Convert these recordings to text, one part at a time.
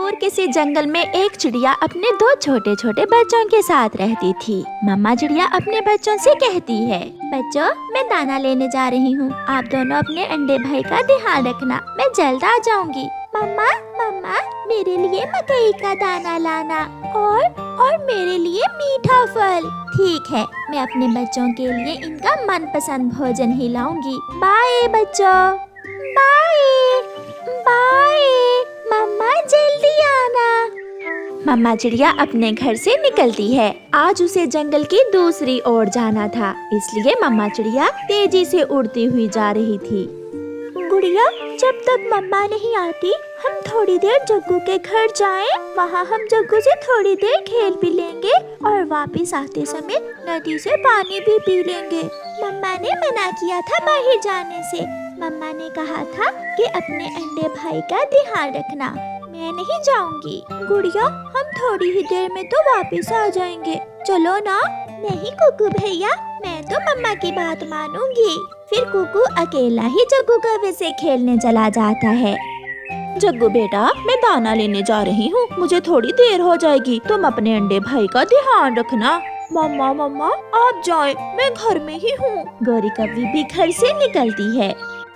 दूर किसी जंगल में एक चिड़िया अपने दो छोटे छोटे बच्चों के साथ रहती थी। मम्मा चिड़िया अपने बच्चों से कहती है, बच्चों मैं दाना लेने जा रही हूँ, आप दोनों अपने अंडे भाई का ध्यान रखना, मैं जल्द आ जाऊंगी। मम्मा मम्मा मेरे लिए मकई का दाना लाना और मेरे लिए मीठा फल। ठीक है, मैं अपने बच्चों के लिए इनका मनपसंद भोजन ही लाऊंगी। बाय बच्चों, बाय बाय। मम्मा जल्दी आना। मम्मा चिड़िया अपने घर से निकलती है। आज उसे जंगल की दूसरी ओर जाना था, इसलिए मम्मा चिड़िया तेजी से उड़ती हुई जा रही थी। गुड़िया, जब तक मम्मा नहीं आती हम थोड़ी देर जग्गू के घर जाएं। वहाँ हम जग्गू से थोड़ी देर खेल भी लेंगे और वापस आते समय नदी से पानी भी पी लेंगे। मम्मा ने मना किया था बाहर जाने से। मम्मा ने कहा था कि अपने अंडे भाई का ध्यान रखना, मैं नहीं जाऊंगी। गुड़िया, हम थोड़ी ही देर में तो वापस आ जाएंगे, चलो ना। नहीं कुकू भैया, मैं तो मम्मा की बात मानूंगी। फिर कुकू अकेला ही जग्गू कौवे से खेलने चला जाता है। जग्गू बेटा, मैं दाना लेने जा रही हूँ, मुझे थोड़ी देर हो जाएगी, तुम अपने अंडे भाई का ध्यान रखना। मम्मा मम्मा आप जाएं, मैं घर में ही हूँ। गौरी कौवी भी घर से निकलती है।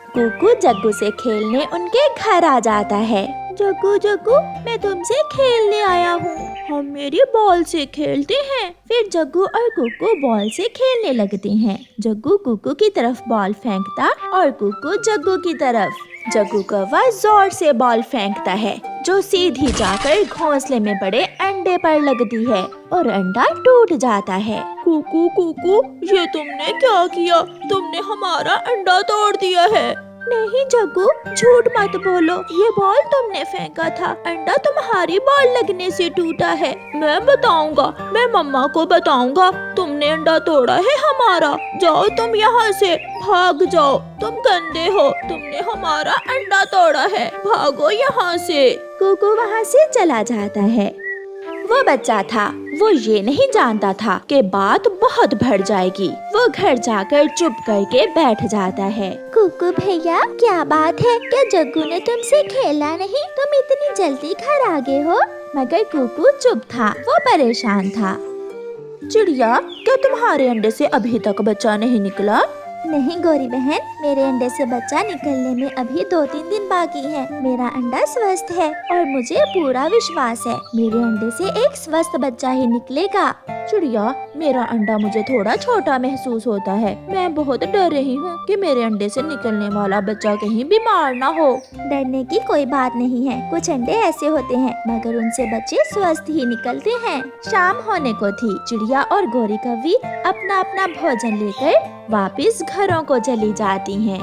कुकू जग्गू से खेलने उनके घर आ जाता है। जग्गू जग्गू, मैं तुमसे खेलने आया हूँ, हम मेरी बॉल से खेलते हैं। फिर जग्गू और कुकू बॉल से खेलने लगते हैं। जग्गू कुकू की तरफ बॉल फेंकता और कुकू जग्गू की तरफ। जग्गू कौवा जोर से बॉल फेंकता है, जो सीधी जाकर घोंसले में बड़े अंडे पर लगती है और अंडा टूट जाता है। कुकू कुकू, ये तुमने क्या किया? तुमने हमारा अंडा तोड़ दिया है। नहीं जग्गू, झूठ मत बोलो, ये बॉल तुमने फेंका था, अंडा तुम्हारी बॉल लगने से टूटा है। मैं बताऊंगा, मैं मम्मा को बताऊंगा, तुमने अंडा तोड़ा है हमारा। जाओ तुम यहाँ से, भाग जाओ, तुम गंदे हो, तुमने हमारा अंडा तोड़ा है, भागो यहाँ से। कुकू वहाँ से चला जाता है। वो बच्चा था, वो ये नहीं जानता था कि बात बहुत बढ़ जाएगी। वो घर जाकर चुप करके बैठ जाता है। कुकू भैया, क्या बात है? क्या जग्गू ने तुमसे खेला नहीं? तुम इतनी जल्दी घर आ गए हो? मगर कुकू चुप था, वो परेशान था। चिड़िया, क्या तुम्हारे अंडे से अभी तक बच्चा नहीं निकला? नहीं गौरी बहन, मेरे अंडे से बच्चा निकलने में अभी 2-3 दिन बाकी है। मेरा अंडा स्वस्थ है और मुझे पूरा विश्वास है मेरे अंडे से एक स्वस्थ बच्चा ही निकलेगा। चिड़िया, मेरा अंडा मुझे थोड़ा छोटा महसूस होता है, मैं बहुत डर रही हूँ कि मेरे अंडे से निकलने वाला बच्चा कहीं बीमार ना हो। डरने की कोई बात नहीं है, कुछ अंडे ऐसे होते हैं मगर उनसे बच्चे स्वस्थ ही निकलते हैं। शाम होने को थी। चिड़िया और गौरी कौवी अपना अपना भोजन लेकर वापस घरों को चली जाती हैं।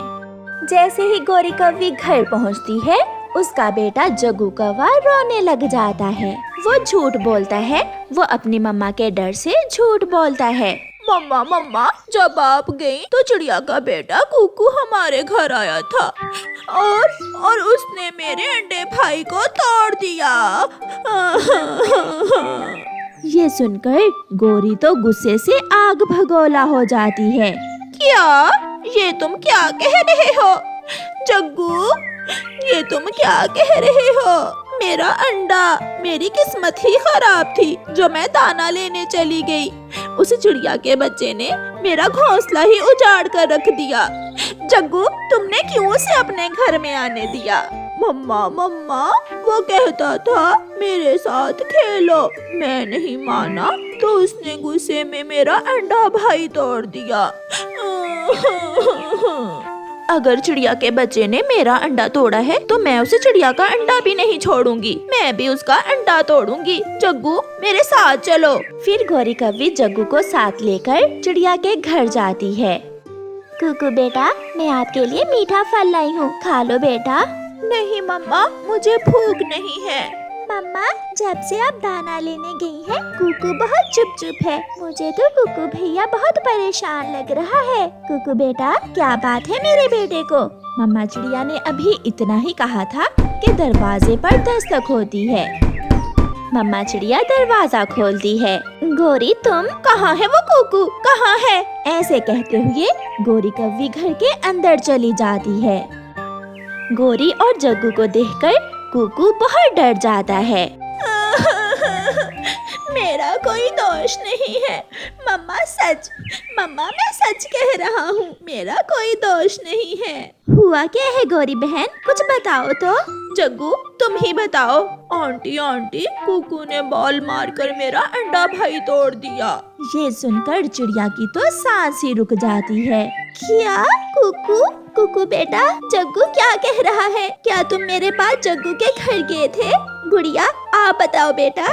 जैसे ही गौरी कौवी घर पहुंचती है, उसका बेटा जग्गू कौवा रोने लग जाता है। वो झूठ बोलता है, वो अपनी मम्मा के डर से झूठ बोलता है। मम्मा मम्मा, जब आप गई तो चिड़िया का बेटा कुकू हमारे घर आया था और उसने मेरे अंडे भाई को तोड़ दिया। ये सुनकर गौरी तो गुस्से से आग भगोला हो जाती है। क्या? ये तुम क्या कह रहे हो? जग्गू, ये तुम क्या कह रहे हो? मेरा अंडा, मेरी किस्मत ही खराब थी जो मैं दाना लेने चली गई। उस चिड़िया के बच्चे ने मेरा घोंसला ही उजाड़ कर रख दिया। जग्गू, तुमने क्यों उसे अपने घर में आने दिया? मम्मा मम्मा, वो कहता था मेरे साथ खेलो, मैं नहीं माना तो उसने गुस्से में मेरा अंडा भाई तोड़ दिया। अगर चिड़िया के बच्चे ने मेरा अंडा तोड़ा है तो मैं उसे चिड़िया का अंडा भी नहीं छोड़ूंगी, मैं भी उसका अंडा तोड़ूंगी। जग्गू, मेरे साथ चलो। फिर गौरी कौवी जग्गू को साथ लेकर चिड़िया के घर जाती है। कुकू बेटा, मैं आपके लिए मीठा फल लाई हूँ, खा लो बेटा। नहीं मम्मा, मुझे भूख नहीं है। मम्मा, जब से आप दाना लेने गई हैं, कुकू बहुत चुप है। मुझे तो कुकू भैया बहुत परेशान लग रहा है। कुकू बेटा, क्या बात है मेरे बेटे को? मम्मा चिड़िया ने अभी इतना ही कहा था कि दरवाजे पर दस्तक होती है। मम्मा चिड़िया दरवाजा खोलती है। गौरी, तुम? कहाँ है वो कुकू, कहाँ है? ऐसे कहते हुए गौरी कौवी घर के अंदर चली जाती है। गौरी और जग्गू को देखकर कुकू बहुत डर जाता है। मेरा कोई दोष नहीं है मम्मा मैं सच कह रहा हूँ, मेरा कोई दोष नहीं है। हुआ क्या है गौरी बहन, कुछ बताओ तो। जग्गू तुम ही बताओ। आंटी कुकू ने बॉल मारकर मेरा अंडा भाई तोड़ दिया। ये सुनकर चिड़िया की तो सांस ही रुक जाती है। क्या कुकू बेटा, जग्गू क्या कह रहा है? क्या तुम मेरे पास जग्गू के घर गए थे? गुड़िया आप बताओ बेटा।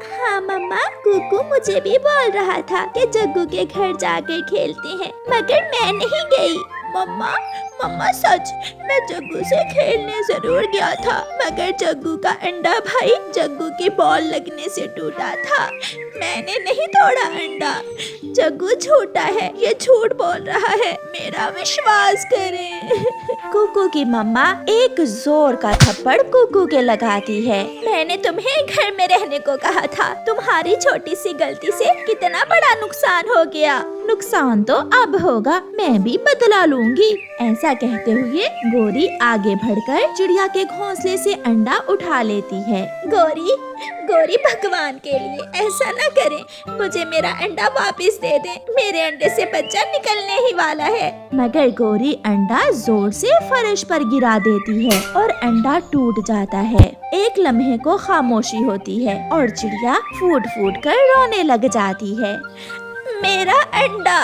हाँ मम्मा, कुकू मुझे भी बोल रहा था कि जग्गू के घर जाकर खेलते हैं, मगर मैं नहीं गई। मम्मा सच, मैं जग्गू से खेलने जरूर गया था, मगर जग्गू का अंडा भाई जग्गू की बॉल लगने से टूटा था। मैंने नहीं तोड़ा अंडा। जग्गू झूठा है, ये झूठ बोल रहा है, मेरा विश्वास करें। कुकू की मम्मा एक जोर का थप्पड़ कुकू के लगाती है। मैंने तुम्हें घर में रहने को कहा था, तुम्हारी छोटी सी गलती से कितना बड़ा नुकसान हो गया। नुकसान तो अब होगा, मैं भी बदला लूंगी। ऐसा कहते हुए गौरी आगे बढ़कर चिड़िया के घोंसले से अंडा उठा लेती है। गौरी भगवान के लिए ऐसा न करें, मुझे मेरा अंडा वापस दे दे, मेरे अंडे से बच्चा निकलने ही वाला है। मगर गौरी अंडा जोर से फर्श पर गिरा देती है और अंडा टूट जाता है। एक लम्हे को खामोशी होती है और चिड़िया फूट फूट कर रोने लग जाती है। मेरा अंडा,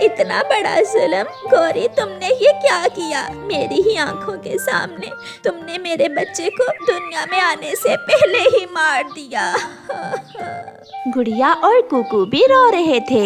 इतना बड़ा जुल्म। गौरी तुमने ये क्या किया? मेरी ही आंखों के सामने तुमने मेरे बच्चे को दुनिया में आने से पहले ही मार दिया। गुड़िया और कुकू भी रो रहे थे।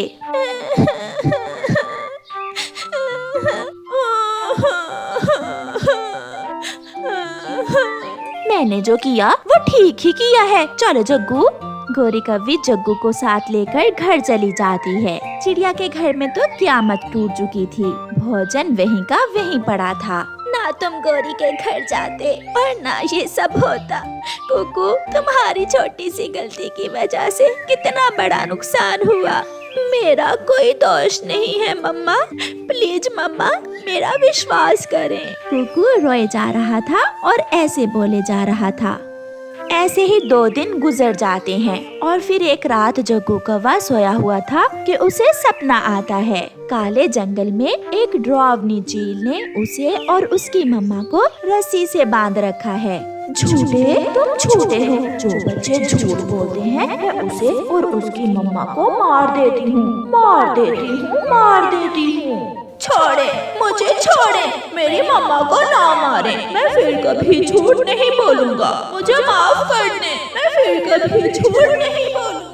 मैंने जो किया वो ठीक ही किया है। चलो जग्गू। गौरी कव्वी जग्गू को साथ लेकर घर चली जाती है। चिड़िया के घर में तो क़यामत टूट चुकी थी, भोजन वहीं का वहीं पड़ा था। ना तुम गौरी के घर जाते और ना ये सब होता। कुकू, तुम्हारी छोटी सी गलती की वजह से कितना बड़ा नुकसान हुआ। मेरा कोई दोष नहीं है मम्मा, प्लीज मम्मा मेरा विश्वास करें। कुकू रोए जा रहा था और ऐसे बोले जा रहा था। ऐसे ही 2 दिन गुजर जाते हैं और फिर एक रात जग्गू कौवा सोया हुआ था कि उसे सपना आता है। काले जंगल में एक डरावनी चील ने उसे और उसकी मम्मा को रस्सी से बांध रखा है। झूठे, तुम झूठे हो। जो बच्चे झूठ बोलते हैं मैं उसे और उसकी मम्मा को मार देती हूँ। छोड़े, मुझे छोड़े, मेरी मम्मा को ना मारे, मैं फिर कभी झूठ नहीं बोलूँगा। मुझे माफ कर दे, मैं फिर कभी झूठ नहीं बोलूँगा।